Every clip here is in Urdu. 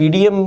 PDM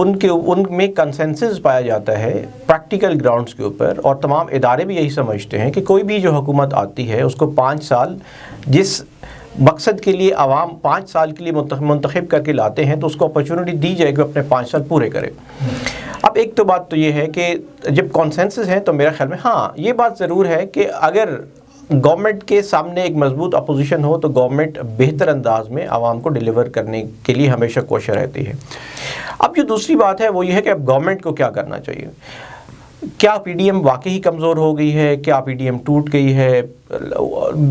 ان میں کنسنسس پایا جاتا ہے پریکٹیکل گراؤنڈز کے اوپر، اور تمام ادارے بھی یہی سمجھتے ہیں کہ کوئی بھی جو حکومت آتی ہے اس کو 5 سال جس مقصد کے لیے عوام 5 سال کے لیے منتخب کر کے لاتے ہیں تو اس کو اپرچونٹی دی جائے کہ اپنے 5 سال پورے کرے۔ اب ایک تو بات تو یہ ہے کہ جب کنسنسس ہے تو میرا خیال میں ہاں یہ بات ضرور ہے کہ اگر گورنمنٹ کے سامنے ایک مضبوط اپوزیشن ہو تو گورنمنٹ بہتر انداز میں عوام کو ڈیلیور کرنے کے لیے ہمیشہ کوشش رہتی ہے۔ اب جو دوسری بات ہے وہ یہ ہے کہ اب گورنمنٹ کو کیا کرنا چاہیے۔ کیا پی ڈی ایم واقعی کمزور ہو گئی ہے؟ کیا پی ڈی ایم ٹوٹ گئی ہے؟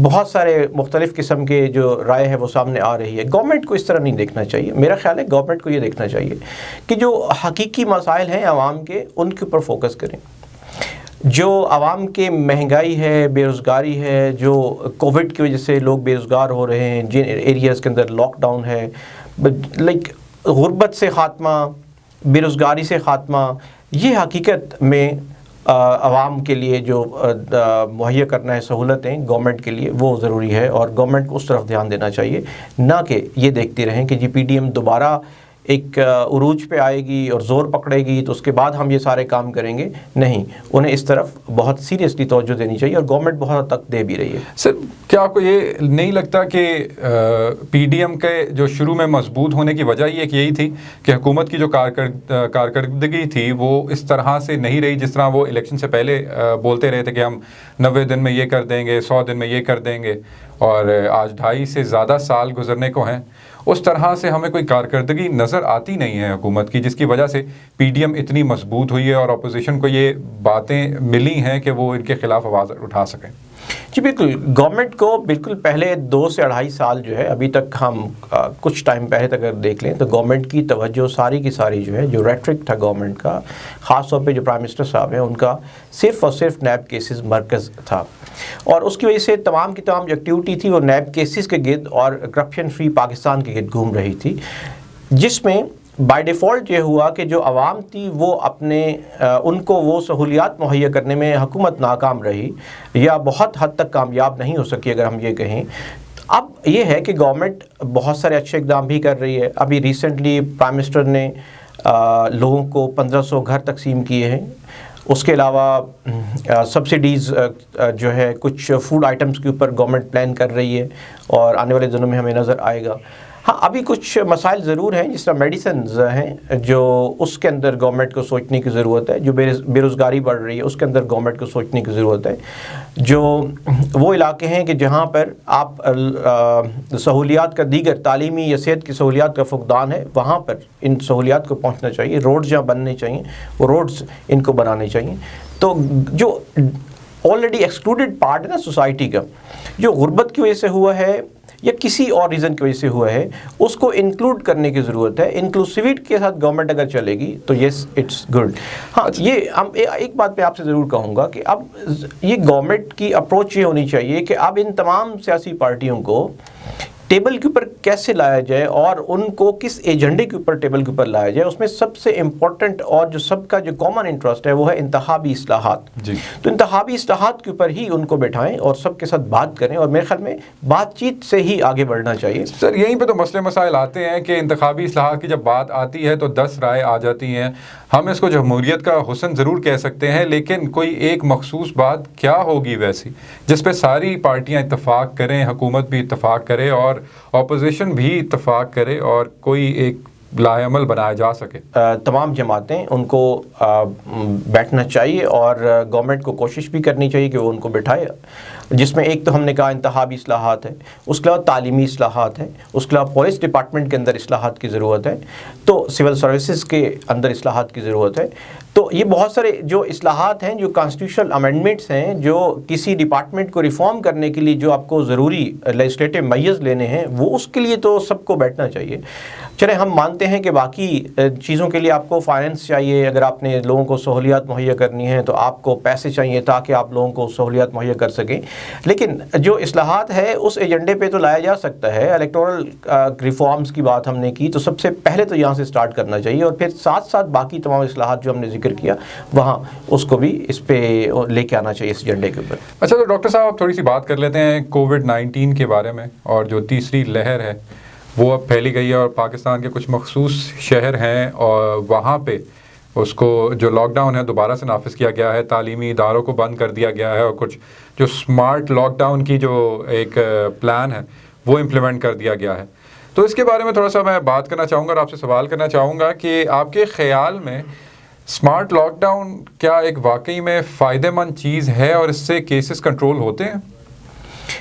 بہت سارے مختلف قسم کے جو رائے ہے وہ سامنے آ رہی ہے۔ گورنمنٹ کو اس طرح نہیں دیکھنا چاہیے، میرا خیال ہے گورنمنٹ کو یہ دیکھنا چاہیے کہ جو حقیقی مسائل ہیں عوام کے ان کے اوپر فوکس کریں۔ جو عوام کے مہنگائی ہے، بے روزگاری ہے، جو کووڈ کی وجہ سے لوگ بے روزگار ہو رہے ہیں، جن ایریاز کے اندر لاک ڈاؤن ہے، لائک غربت سے خاتمہ، بے روزگاری سے خاتمہ، یہ حقیقت میں عوام کے لیے جو مہیا کرنا ہے سہولتیں گورنمنٹ کے لیے وہ ضروری ہے، اور گورنمنٹ کو اس طرف دھیان دینا چاہیے، نہ کہ یہ دیکھتی رہیں کہ جی پی ڈی ایم دوبارہ ایک عروج پہ آئے گی اور زور پکڑے گی تو اس کے بعد ہم یہ سارے کام کریں گے۔ نہیں، انہیں اس طرف بہت سیریسلی توجہ دینی چاہیے، اور گورنمنٹ بہت حد تک دے بھی رہی ہے۔ سر کیا آپ کو یہ نہیں لگتا کہ پی ڈی ایم کے جو شروع میں مضبوط ہونے کی وجہ یہ یہی تھی کہ حکومت کی جو کارکردگی تھی وہ اس طرح سے نہیں رہی جس طرح وہ الیکشن سے پہلے بولتے رہے تھے کہ ہم 90 دن میں یہ کر دیں گے، 100 دن میں یہ کر دیں گے، اور آج 2.5 سے زیادہ سال گزرنے کو ہیں، اس طرح سے ہمیں کوئی کارکردگی نظر آتی نہیں ہے حکومت کی، جس کی وجہ سے پی ڈی ایم اتنی مضبوط ہوئی ہے اور اپوزیشن کو یہ باتیں ملی ہیں کہ وہ ان کے خلاف آواز اٹھا سکیں۔ جی بالکل، گورنمنٹ کو بالکل پہلے 2 سے 2.5 سال جو ہے ابھی تک ہم کچھ ٹائم پہلے تک اگر دیکھ لیں تو گورنمنٹ کی توجہ ساری کی ساری جو ہے، جو ریٹرک تھا گورنمنٹ کا، خاص طور پہ جو پرائم منسٹر صاحب ہیں ان کا صرف اور صرف نیب کیسز مرکز تھا، اور اس کی وجہ سے تمام کی تمام جو ایکٹیویٹی تھی وہ نیب کیسز کے گرد اور کرپشن فری پاکستان کے گرد گھوم رہی تھی، جس میں بائی ڈیفالٹ یہ ہوا کہ جو عوام تھی وہ اپنے ان کو وہ سہولیات مہیا کرنے میں حکومت ناکام رہی یا بہت حد تک کامیاب نہیں ہو سکی اگر ہم یہ کہیں۔ اب یہ ہے کہ گورنمنٹ بہت سارے اچھے اقدام بھی کر رہی ہے۔ ابھی ریسنٹلی پرائم منسٹر نے لوگوں کو 1500 گھر تقسیم کیے ہیں، اس کے علاوہ سبسڈیز جو ہے کچھ فوڈ آئٹمز کے اوپر گورنمنٹ پلان کر رہی ہے، اور آنے والے دنوں میں ہمیں نظر آئے گا۔ ہاں ابھی کچھ مسائل ضرور ہیں، جس طرح میڈیسنز ہیں جو اس کے اندر گورنمنٹ کو سوچنے کی ضرورت ہے، جو بے روزگاری بڑھ رہی ہے اس کے اندر گورنمنٹ کو سوچنے کی ضرورت ہے، جو وہ علاقے ہیں کہ جہاں پر آپ سہولیات کا دیگر تعلیمی یا صحت کی سہولیات کا فقدان ہے وہاں پر ان سہولیات کو پہنچنا چاہیے، روڈز جہاں بننے چاہیے وہ روڈز ان کو بنانے چاہیے۔ تو جو آلریڈی ایکسکلوڈڈ پارٹ ہے نا سوسائٹی کا، جو غربت کی وجہ سے ہوا ہے یا کسی اور ریزن کی وجہ سے ہوا ہے، اس کو انکلوڈ کرنے کی ضرورت ہے۔ انکلوسیویٹ کے ساتھ گورنمنٹ اگر چلے گی تو یس اٹس گڈ۔ ہاں یہ ہم ایک بات میں آپ سے ضرور کہوں گا کہ اب یہ گورنمنٹ کی اپروچ یہ ہونی چاہیے کہ اب ان تمام سیاسی پارٹیوں کو ٹیبل کے اوپر کیسے لایا جائے اور ان کو کس ایجنڈے کے اوپر ٹیبل کے اوپر لایا جائے۔ اس میں سب سے امپورٹنٹ اور جو سب کا جو کامن انٹرسٹ ہے وہ ہے انتخابی اصلاحات۔ جی تو انتخابی اصلاحات کے اوپر ہی ان کو بٹھائیں اور سب کے ساتھ بات کریں، اور میرے خیال میں بات چیت سے ہی آگے بڑھنا چاہیے۔ سر یہیں پہ تو مسئلے مسائل آتے ہیں کہ انتخابی اصلاحات کی جب بات آتی ہے تو 10 رائے آ جاتی ہیں۔ ہم اس کو جمہوریت کا حسن ضرور کہہ سکتے ہیں، لیکن کوئی ایک مخصوص بات کیا ہوگی ویسی جس پہ ساری پارٹیاں اتفاق کریں، حکومت بھی اتفاق کرے اور اپوزیشن بھی اتفاق کرے اور کوئی ایک لاہ عمل بنایا جا سکے؟ تمام جماعتیں ان کو بیٹھنا چاہیے اور گورنمنٹ کو کوشش بھی کرنی چاہیے کہ وہ ان کو بٹھائے، جس میں ایک تو ہم نے کہا انتخابی اصلاحات ہے، اس کے علاوہ تعلیمی اصلاحات ہے، اس کے علاوہ پولیس ڈپارٹمنٹ کے اندر اصلاحات کی ضرورت ہے، تو سول سروسز کے اندر اصلاحات کی ضرورت ہے۔ تو یہ بہت سارے جو اصلاحات ہیں، جو کانسٹیٹیوشنل امینڈمنٹس ہیں، جو کسی ڈپارٹمنٹ کو ریفارم کرنے کے لیے جو آپ کو ضروری لیجسلیٹو میئرز لینے ہیں، وہ اس کے لیے تو سب کو بیٹھنا چاہیے۔ چلے ہم مانتے ہیں کہ باقی چیزوں کے لیے آپ کو فائننس چاہیے، اگر آپ نے لوگوں کو سہولیات مہیا کرنی ہے تو آپ کو پیسے چاہیے تاکہ آپ لوگوں کو سہولیات مہیا کر سکیں، لیکن جو اصلاحات ہے اس ایجنڈے پہ تو لایا جا سکتا ہے۔ الیکٹورل ریفارمز کی بات ہم نے کی تو سب سے پہلے تو یہاں سے سٹارٹ کرنا چاہیے، اور پھر ساتھ ساتھ باقی تمام اصلاحات جو ہم نے ذکر کیا وہاں اس کو بھی اس پہ لے کے آنا چاہیے اس ایجنڈے کے اوپر۔ اچھا تو ڈاکٹر صاحب آپ تھوڑی سی بات کر لیتے ہیں کووڈ 19 کے بارے میں، اور جو تیسری لہر ہے وہ اب پھیلی گئی ہے اور پاکستان کے کچھ مخصوص شہر ہیں اور وہاں پہ اس کو جو لاک ڈاؤن ہے دوبارہ سے نافذ کیا گیا ہے، تعلیمی اداروں کو بند کر دیا گیا ہے اور کچھ جو سمارٹ لاک ڈاؤن کی جو ایک پلان ہے وہ امپلیمنٹ کر دیا گیا ہے. تو اس کے بارے میں تھوڑا سا میں بات کرنا چاہوں گا اور آپ سے سوال کرنا چاہوں گا کہ آپ کے خیال میں سمارٹ لاک ڈاؤن کیا ایک واقعی میں فائدہ مند چیز ہے اور اس سے کیسز کنٹرول ہوتے ہیں؟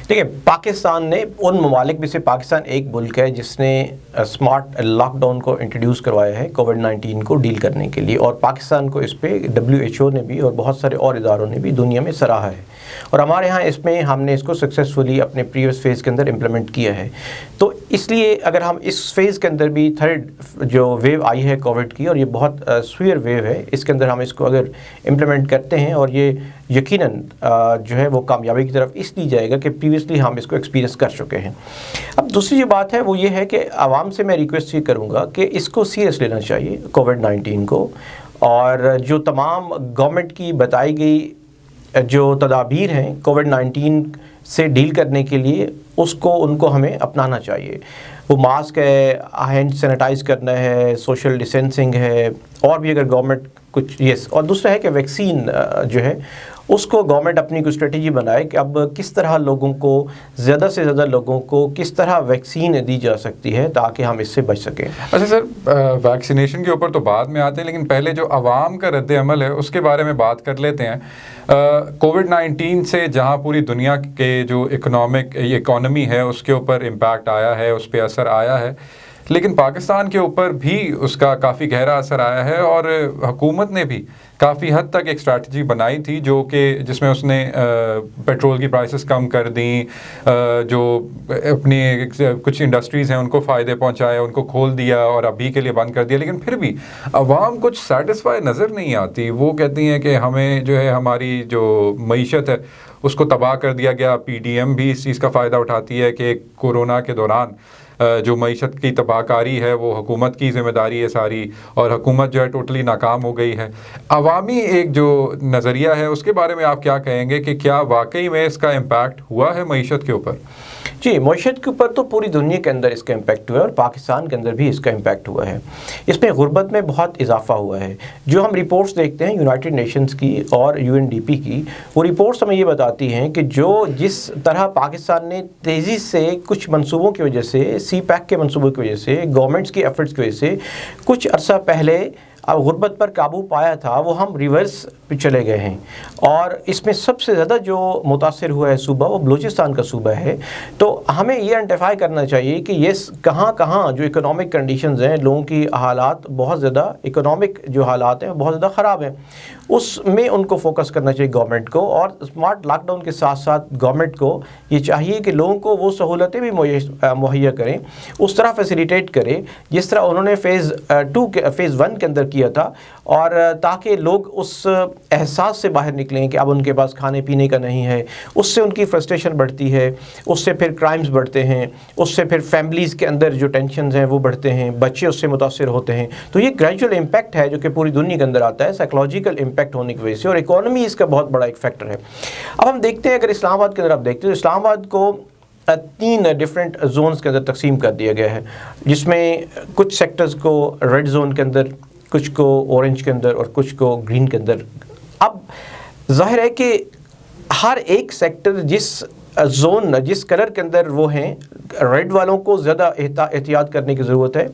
دیکھیں، پاکستان نے ان ممالک میں سے پاکستان ایک ملک ہے جس نے اسمارٹ لاک ڈاؤن کو انٹروڈیوس کروایا ہے کووڈ-19 کو ڈیل کرنے کے لیے، اور پاکستان کو اس پہ WHO نے بھی اور بہت سارے اور اداروں نے بھی دنیا میں سراہا ہے، اور ہمارے ہاں اس میں ہم نے اس کو سکسیسفلی اپنے پریویس فیز کے اندر امپلیمنٹ کیا ہے. تو اس لیے اگر ہم اس فیز کے اندر بھی تھرڈ جو ویو آئی ہے کووڈ کی، اور یہ بہت سویئر ویو ہے، اس کے اندر ہم اس کو اگر امپلیمنٹ کرتے ہیں اور یہ یقیناً جو ہے وہ کامیابی کی طرف اس لیے جائے گا کہ پریویسلی ہم اس کو ایکسپیرینس کر چکے ہیں. اب دوسری جو بات ہے وہ یہ ہے کہ عوام سے میں ریکویسٹ یہ کروں گا کہ اس کو سیریس لینا چاہیے کووڈ-19 کو، اور جو تمام گورنمنٹ کی بتائی گئی جو تدابیر ہیں کووڈ-19 سے ڈیل کرنے کے لیے اس کو ان کو ہمیں اپنانا چاہیے. وہ ماسک ہے، ہینڈ سینیٹائز کرنا ہے، سوشل ڈسٹینسنگ ہے، اور بھی اگر گورنمنٹ کچھ اور دوسرا ہے کہ ویکسین جو ہے اس کو گورنمنٹ اپنی کوئی اسٹریٹجی بنائے کہ اب کس طرح لوگوں کو زیادہ سے زیادہ لوگوں کو کس طرح ویکسین دی جا سکتی ہے تاکہ ہم اس سے بچ سکیں. اچھا سر، ویکسینیشن کے اوپر تو بعد میں آتے ہیں، لیکن پہلے جو عوام کا رد عمل ہے اس کے بارے میں بات کر لیتے ہیں. کووڈ-19 سے جہاں پوری دنیا کے جو اکانومی ہے اس کے اوپر امپیکٹ آیا ہے، اس پہ اثر آیا ہے، لیکن پاکستان کے اوپر بھی اس کا کافی گہرا اثر آیا ہے، اور حکومت نے بھی کافی حد تک ایک اسٹریٹجی بنائی تھی جس میں اس نے پیٹرول کی پرائسز کم کر دیں، جو اپنی کچھ انڈسٹریز ہیں ان کو فائدے پہنچائے، ان کو کھول دیا اور ابھی کے لیے بند کر دیا. لیکن پھر بھی عوام کچھ سیٹسفائی نظر نہیں آتی. وہ کہتی ہیں کہ ہمیں جو ہے ہماری جو معیشت ہے اس کو تباہ کر دیا گیا. PDM بھی اس چیز کا فائدہ اٹھاتی ہے کہ کورونا کے دوران جو معیشت کی تباہ کاری ہے وہ حکومت کی ذمہ داری ہے ساری، اور حکومت جو ہے ٹوٹلی ناکام ہو گئی ہے. عوامی ایک جو نظریہ ہے اس کے بارے میں آپ کیا کہیں گے کہ کیا واقعی میں اس کا امپیکٹ ہوا ہے معیشت کے اوپر؟ جی، معیشت کے اوپر تو پوری دنیا کے اندر اس کا امپیکٹ ہوا ہے، اور پاکستان کے اندر بھی اس کا امپیکٹ ہوا ہے. اس میں غربت میں بہت اضافہ ہوا ہے. جو ہم رپورٹس دیکھتے ہیں یونائٹڈ نیشنز کی اور UNDP کی، وہ رپورٹس ہمیں یہ بتاتی ہیں کہ جس طرح پاکستان نے تیزی سے کچھ منصوبوں کی وجہ سے، CPEC کے منصوبوں کی وجہ سے، گورنمنٹس کی ایفرٹس کی وجہ سے کچھ عرصہ پہلے غربت پر قابو پایا تھا، وہ ہم ریورس پہ چلے گئے ہیں. اور اس میں سب سے زیادہ جو متاثر ہوا ہے صوبہ وہ بلوچستان کا صوبہ ہے. تو ہمیں یہ آئیڈینٹیفائی کرنا چاہیے کہ یہ کہاں جو اکنامک کنڈیشنز ہیں، لوگوں کی حالات بہت زیادہ، اکنامک جو حالات ہیں بہت زیادہ خراب ہیں، اس میں ان کو فوکس کرنا چاہیے گورنمنٹ کو. اور اسمارٹ لاک ڈاؤن کے ساتھ ساتھ گورنمنٹ کو یہ چاہیے کہ لوگوں کو وہ سہولتیں بھی مہیا کریں، اس طرح فیسیلیٹیٹ کرے جس طرح انہوں نے فیز 1 کے اندر کیا تھا، اور تاکہ لوگ اس احساس سے باہر نکلیں کہ اب ان کے پاس کھانے پینے کا نہیں ہے. اس سے ان کی فرسٹریشن بڑھتی ہے، اس سے پھر کرائمز بڑھتے ہیں، اس سے پھر فیملیز کے اندر جو ٹینشنز ہیں وہ بڑھتے ہیں، بچے اس سے متاثر ہوتے ہیں. تو یہ گریجول امپیکٹ ہے جو کہ پوری دنیا کے اندر آتا ہے، سائیکولوجیکل امپیکٹ ہونے کی وجہ سے، اور اکانومی اس کا بہت بڑا ایک فیکٹر ہے. اب ہم دیکھتے ہیں، اگر اسلام آباد کے اندر آپ دیکھتے ہیں تو اسلام آباد کو 3 ڈفرینٹ زونز کے اندر تقسیم کر دیا گیا ہے، جس میں کچھ سیکٹرز کو ریڈ زون کے اندر، کچھ کو اورنج کے اندر، اور کچھ کو گرین کے اندر. اب ظاہر ہے کہ ہر ایک سیکٹر جس کلر کے اندر وہ ہیں، ریڈ والوں کو زیادہ احتیاط کرنے کی ضرورت ہے،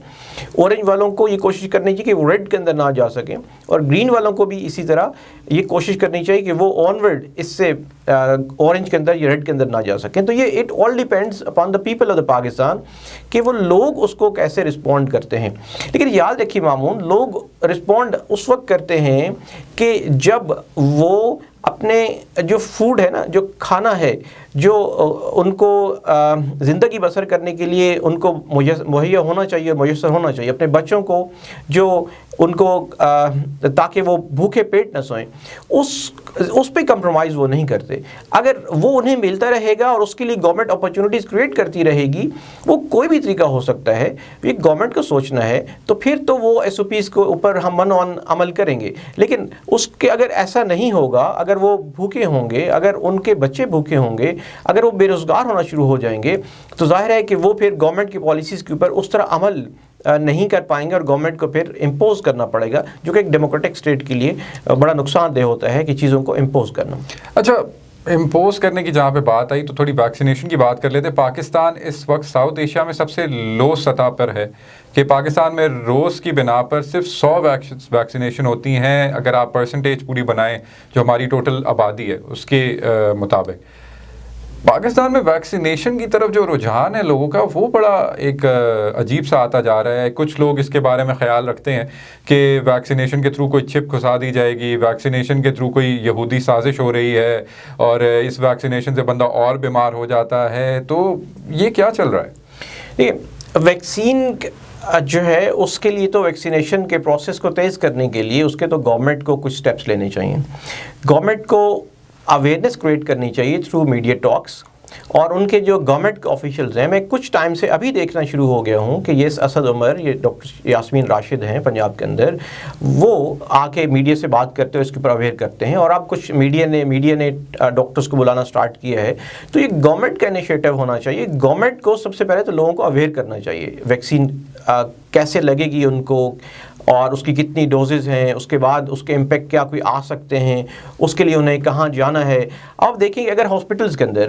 اورنج والوں کو یہ کوشش کرنی چاہیے کہ وہ ریڈ کے اندر نہ جا سکیں، اور گرین والوں کو بھی اسی طرح یہ کوشش کرنی چاہیے کہ وہ آنورڈ اس سے اورنج کے اندر یا ریڈ کے اندر نہ جا سکیں. تو یہ it all depends upon the people of the Pakistan کہ وہ لوگ اس کو کیسے رسپونڈ کرتے ہیں. لیکن یاد رکھیے مامون، لوگ رسپونڈ اس وقت کرتے ہیں کہ جب وہ اپنے جو فوڈ ہے نا، جو کھانا ہے، جو ان کو زندگی بسر کرنے کے لیے ان کو مہیا ہونا چاہیے، میسر ہونا چاہیے، اپنے بچوں کو جو ان کو تاکہ وہ بھوکے پیٹ نہ سوئیں، اس پہ کمپرومائز وہ نہیں کرتے. اگر وہ انہیں ملتا رہے گا اور اس کے لیے گورنمنٹ اپرچونیٹیز کریٹ کرتی رہے گی، وہ کوئی بھی طریقہ ہو سکتا ہے، یہ گورنمنٹ کو سوچنا ہے. تو پھر تو وہ SOPs کو اوپر ہم عمل کریں گے. لیکن اس کے اگر ایسا نہیں ہوگا، اگر وہ بھوکے ہوں گے، اگر ان کے بچے بھوکے ہوں گے، اگر وہ بے روزگار ہونا شروع ہو جائیں گے تو ظاہر ہے کہ وہ پھر گورنمنٹ کی پالیسیز کے اوپر اس طرح عمل نہیں کر پائیں گے اور گورنمنٹ کو پھر امپوز کرنا پڑے گا، جو کہ ایک ڈیموکریٹک اسٹیٹ کے لیے بڑا نقصان دہ ہوتا ہے کہ چیزوں کو امپوز کرنا۔ اچھا، امپوز کرنے کی جہاں پہ بات آئی تو تھوڑی ویکسینیشن کی بات کر لیتے ہیں۔ پاکستان اس وقت ساؤتھ ایشیا میں سب سے لو سطح پر ہے کہ پاکستان میں روز کی بنا پر صرف 100 ویکسینیشن ہوتی ہیں، اگر آپ پرسنٹیج پوری بنائیں جو ہماری ٹوٹل آبادی ہے اس کے مطابق۔ پاکستان میں ویکسینیشن کی طرف جو رجحان ہے لوگوں کا وہ بڑا ایک عجیب سا آتا جا رہا ہے۔ کچھ لوگ اس کے بارے میں خیال رکھتے ہیں کہ ویکسینیشن کے تھرو کوئی چپ گھسا دی جائے گی، ویکسینیشن کے تھرو کوئی یہودی سازش ہو رہی ہے اور اس ویکسینیشن سے بندہ اور بیمار ہو جاتا ہے، تو یہ کیا چل رہا ہے؟ دیکھیے، ویکسین جو ہے اس کے لیے تو ویکسینیشن کے پروسیس کو تیز کرنے کے لیے اس کے تو گورنمنٹ کو کچھ سٹیپس لینے چاہیے۔ گورنمنٹ کو اویئرنیس کریٹ کرنی چاہیے تھرو میڈیا ٹاکس، اور ان کے جو گورنمنٹ کے آفیشلز ہیں، میں کچھ ٹائم سے ابھی دیکھنا شروع ہو گیا ہوں کہ یہ اسد عمر، یہ ڈاکٹر یاسمین راشد ہیں پنجاب کے اندر، وہ آ کے میڈیا سے بات کرتے ہوئے اس کے اوپر اویئر کرتے ہیں، اور اب کچھ میڈیا نے ڈاکٹرز کو بلانا سٹارٹ کیا ہے۔ تو یہ گورنمنٹ کا انیشیٹو ہونا چاہیے۔ گورنمنٹ کو سب سے پہلے تو لوگوں کو اویئر کرنا چاہیے، ویکسین کیسے لگے گی ان کو، اور اس کی کتنی ڈوزز ہیں، اس کے بعد اس کے امپیکٹ کیا کوئی آ سکتے ہیں، اس کے لیے انہیں کہاں جانا ہے۔ آپ دیکھیں کہ اگر ہاسپٹلس کے اندر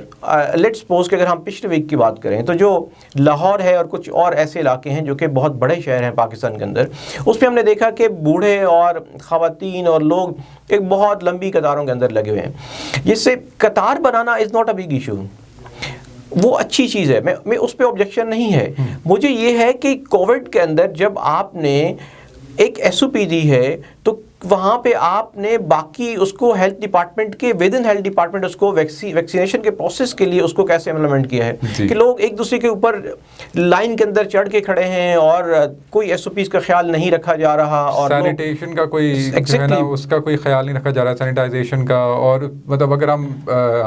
لیٹ سپوز کہ اگر ہم پچھلے ویک کی بات کریں تو جو لاہور ہے اور کچھ اور ایسے علاقے ہیں جو کہ بہت بڑے شہر ہیں پاکستان کے اندر، اس پہ ہم نے دیکھا کہ بوڑھے اور خواتین اور لوگ ایک بہت لمبی قطاروں کے اندر لگے ہوئے ہیں، جس سے قطار بنانا is not a big issue, وہ اچھی چیز ہے، میں اس پہ آبجیکشن نہیں ہے۔ مجھے یہ ہے کہ کووڈ کے اندر جب آپ نے ایک ایس او پی دی ہے تو وہاں پہ آپ نے باقی اس کو ہیلتھ ڈپارٹمنٹ کے ود ان ہیلتھ ڈپارٹمنٹ اس کو ویکسینیشن کے پروسیس کے لیے اس کو کیسے امپلیمنٹ کیا ہے کہ لوگ ایک دوسرے کے اوپر لائن کے اندر چڑھ کے کھڑے ہیں اور کوئی ایس او پیز کا خیال نہیں رکھا جا رہا، اور سینیٹیشن کا کوئی اس کا کوئی خیال نہیں رکھا جا رہا، سینیٹائزیشن کا۔ اور مطلب اگر ہم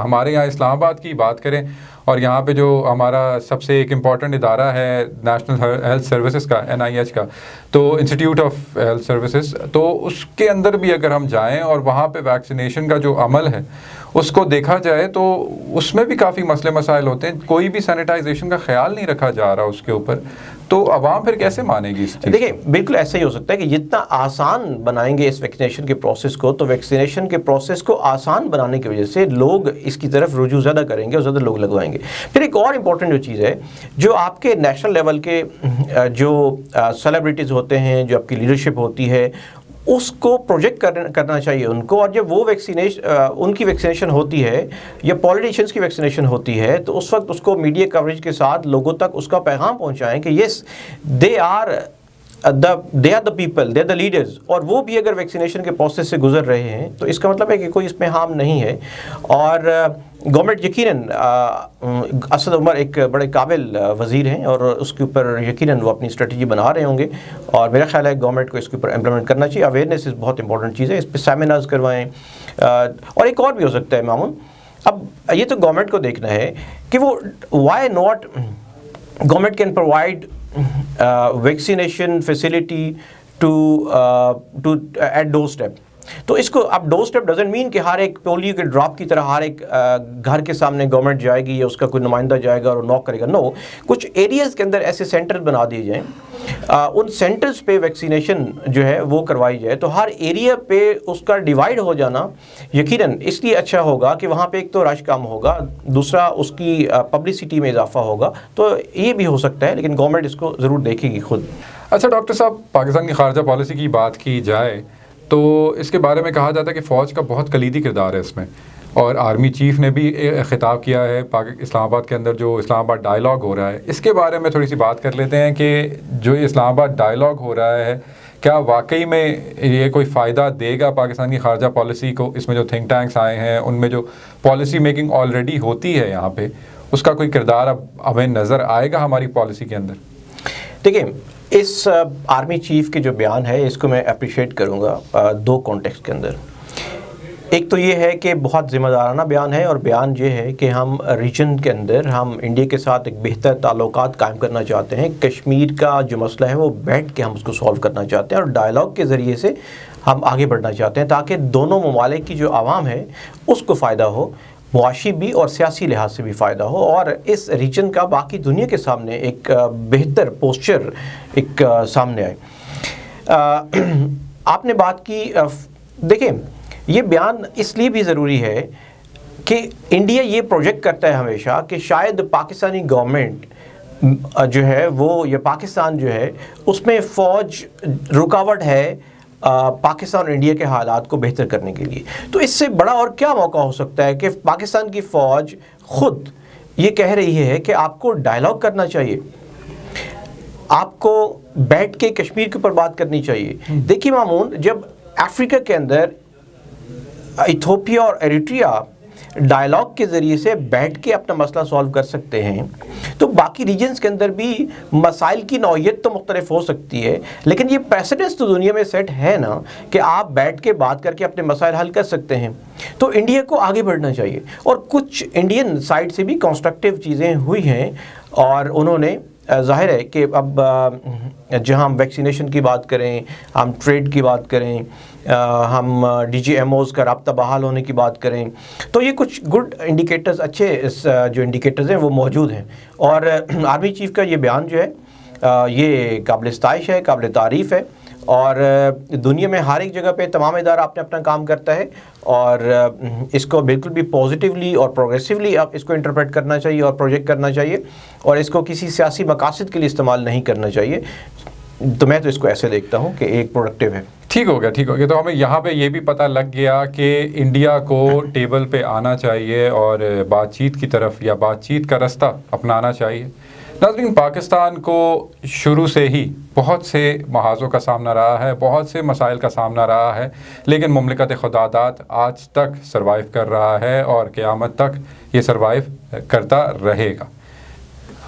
ہمارے یہاں اسلام آباد کی بات کریں، اور یہاں پہ جو ہمارا سب سے ایک امپورٹنٹ ادارہ ہے نیشنل ہیلتھ سروسز کا، NIH کا، تو انسٹیٹیوٹ آف ہیلتھ سروسز، تو اس کے اندر بھی اگر ہم جائیں اور وہاں پہ ویکسینیشن کا جو عمل ہے اس کو دیکھا جائے تو اس میں بھی کافی مسئلے مسائل ہوتے ہیں، کوئی بھی سینیٹائزیشن کا خیال نہیں رکھا جا رہا اس کے اوپر، تو عوام پھر کیسے مانے گی اس چیز؟ دیکھیں، بالکل ایسا ہی ہو سکتا ہے کہ جتنا آسان بنائیں گے اس ویکسینیشن کے پروسیس کو، تو ویکسینیشن کے پروسیس کو آسان بنانے کی وجہ سے لوگ اس کی طرف رجوع زیادہ کریں گے اور زیادہ لوگ لگوائیں گے۔ پھر ایک اور امپورٹنٹ جو چیز ہے، جو آپ کے نیشنل لیول کے جو سیلیبریٹیز ہوتے ہیں، جو آپ کی لیڈرشپ ہوتی ہے، اس کو پروجیکٹ کرنا چاہیے ان کو، اور جب وہ ان کی ویکسینیشن ہوتی ہے یا پولیٹیشینس کی ویکسینیشن ہوتی ہے تو اس وقت اس کو میڈیا کوریج کے ساتھ لوگوں تک اس کا پیغام پہنچائیں کہ yes they are the people, they are the leaders, اور وہ بھی اگر ویکسینیشن کے پروسیس سے گزر رہے ہیں تو اس کا مطلب ہے کہ کوئی اس میں ہارم نہیں ہے۔ اور گورنمنٹ یقیناً اسد عمر ایک بڑے قابل وزیر ہیں اور اس کے اوپر یقیناً وہ اپنی اسٹریٹجی بنا رہے ہوں گے، اور میرا خیال ہے گورنمنٹ کو اس کے اوپر امپلیمنٹ کرنا چاہیے۔ اویئرنیس بہت امپورٹنٹ چیز ہے، اس پہ سیمینارز کروائیں، اور ایک اور بھی ہو سکتا ہے مامون، اب یہ تو گورنمنٹ کو دیکھنا ہے کہ وہ why not government can provide vaccination facility to at doorstep. تو اس کو اب ڈور اسٹیپ ڈزنٹ مین کہ ہر ایک پولیو کے ڈراپ کی طرح ہر ایک گھر کے سامنے گورنمنٹ جائے گی یا اس کا کوئی نمائندہ جائے گا اور نوک کرے گا، نو، کچھ ایریاز کے اندر ایسے سینٹر بنا دیے جائیں، ان سینٹرز پہ ویکسینیشن جو ہے وہ کروائی جائے، تو ہر ایریا پہ اس کا ڈیوائڈ ہو جانا یقیناً اس لیے اچھا ہوگا کہ وہاں پہ ایک تو رش کم ہوگا، دوسرا اس کی پبلسٹی میں اضافہ ہوگا، تو یہ بھی ہو سکتا ہے، لیکن گورنمنٹ اس کو ضرور دیکھے گی خود۔ اچھا ڈاکٹر صاحب، پاکستان کی خارجہ پالیسی کی بات کی جائے تو اس کے بارے میں کہا جاتا ہے کہ فوج کا بہت کلیدی کردار ہے اس میں، اور آرمی چیف نے بھی خطاب کیا ہے اسلام آباد کے اندر جو اسلام آباد ڈائیلاگ ہو رہا ہے، اس کے بارے میں تھوڑی سی بات کر لیتے ہیں کہ جو یہ اسلام آباد ڈائیلاگ ہو رہا ہے کیا واقعی میں یہ کوئی فائدہ دے گا پاکستان کی خارجہ پالیسی کو؟ اس میں جو تھنک ٹینکس آئے ہیں ان میں جو پالیسی میکنگ آلریڈی ہوتی ہے یہاں پہ، اس کا کوئی کردار اب ہمیں نظر آئے گا ہماری پالیسی کے اندر؟ دیکھیں، اس آرمی چیف کے جو بیان ہے اس کو میں اپریشیٹ کروں گا دو کانٹیکسٹ کے اندر۔ ایک تو یہ ہے کہ بہت ذمہ دارانہ بیان ہے، اور بیان یہ ہے کہ ہم ریجن کے اندر ہم انڈیا کے ساتھ ایک بہتر تعلقات قائم کرنا چاہتے ہیں، کشمیر کا جو مسئلہ ہے وہ بیٹھ کے ہم اس کو سولو کرنا چاہتے ہیں، اور ڈائیلاگ کے ذریعے سے ہم آگے بڑھنا چاہتے ہیں تاکہ دونوں ممالک کی جو عوام ہے اس کو فائدہ ہو، معاشی بھی اور سیاسی لحاظ سے بھی فائدہ ہو اور اس ریجن کا باقی دنیا کے سامنے ایک بہتر پوسچر ایک سامنے آئے۔ آپ نے بات کی، دیکھیں یہ بیان اس لیے بھی ضروری ہے کہ انڈیا یہ پروجیکٹ کرتا ہے ہمیشہ کہ شاید پاکستانی گورنمنٹ جو ہے وہ یا پاکستان جو ہے اس میں فوج رکاوٹ ہے پاکستان اور انڈیا کے حالات کو بہتر کرنے کے لیے۔ تو اس سے بڑا اور کیا موقع ہو سکتا ہے کہ پاکستان کی فوج خود یہ کہہ رہی ہے کہ آپ کو ڈائلاگ کرنا چاہیے، آپ کو بیٹھ کے کشمیر کے اوپر بات کرنی چاہیے۔ دیکھیے مامون، جب افریقہ کے اندر ایتھوپیا اور ایریٹریا ڈائلاگ کے ذریعے سے بیٹھ کے اپنا مسئلہ سالو کر سکتے ہیں، تو باقی ریجنز کے اندر بھی مسائل کی نوعیت تو مختلف ہو سکتی ہے، لیکن یہ پریسیڈنس تو دنیا میں سیٹ ہے نا کہ آپ بیٹھ کے بات کر کے اپنے مسائل حل کر سکتے ہیں۔ تو انڈیا کو آگے بڑھنا چاہیے، اور کچھ انڈین سائڈ سے بھی کنسٹرکٹیو چیزیں ہوئی ہیں، اور انہوں نے ظاہر ہے کہ اب جہاں ہم ویکسینیشن کی بات کریں، ہم ٹریڈ کی بات کریں، ہم ڈی جی ایم اوز کا رابطہ بحال ہونے کی بات کریں، تو یہ کچھ گڈ انڈیکیٹرز، اچھے جو انڈیکیٹرز ہیں وہ موجود ہیں۔ اور آرمی چیف کا یہ بیان جو ہے یہ قابل ستائش ہے، قابل تعریف ہے، اور دنیا میں ہر ایک جگہ پہ تمام ادارہ اپنا اپنا کام کرتا ہے، اور اس کو بالکل بھی پازیٹیولی اور پروگریسولی آپ اس کو انٹرپریٹ کرنا چاہیے اور پروجیکٹ کرنا چاہیے، اور اس کو کسی سیاسی مقاصد کے لیے استعمال نہیں کرنا چاہیے۔ تو میں تو اس کو ایسے دیکھتا ہوں کہ ایک پروڈکٹیو ہے۔ ٹھیک ہو گیا۔ تو ہمیں یہاں پہ یہ بھی پتہ لگ گیا کہ انڈیا کو ٹیبل پہ آنا چاہیے اور بات چیت کی طرف یا بات چیت کا رستہ اپنانا چاہیے۔ ناظرین، پاکستان کو شروع سے ہی بہت سے محاذوں کا سامنا رہا ہے، بہت سے مسائل کا سامنا رہا ہے، لیکن مملکت خدا داد آج تک سروائیو کر رہا ہے اور قیامت تک یہ سروائیو کرتا رہے گا۔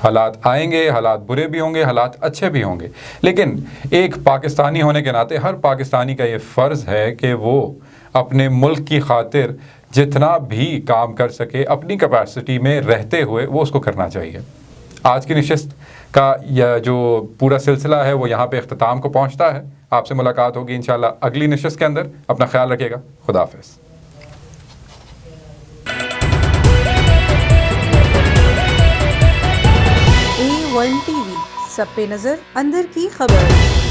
حالات آئیں گے، حالات برے بھی ہوں گے، حالات اچھے بھی ہوں گے، لیکن ایک پاکستانی ہونے کے ناطے ہر پاکستانی کا یہ فرض ہے کہ وہ اپنے ملک کی خاطر جتنا بھی کام کر سکے اپنی کیپیسٹی میں رہتے ہوئے وہ اس کو کرنا چاہیے۔ آج کی نشست کا یہ جو پورا سلسلہ ہے وہ یہاں پہ اختتام کو پہنچتا ہے۔ آپ سے ملاقات ہوگی انشاءاللہ اگلی نشست کے اندر۔ اپنا خیال رکھیے گا۔ خدا حافظ۔ A1 TV، سب پہ نظر، اندر کی خبر۔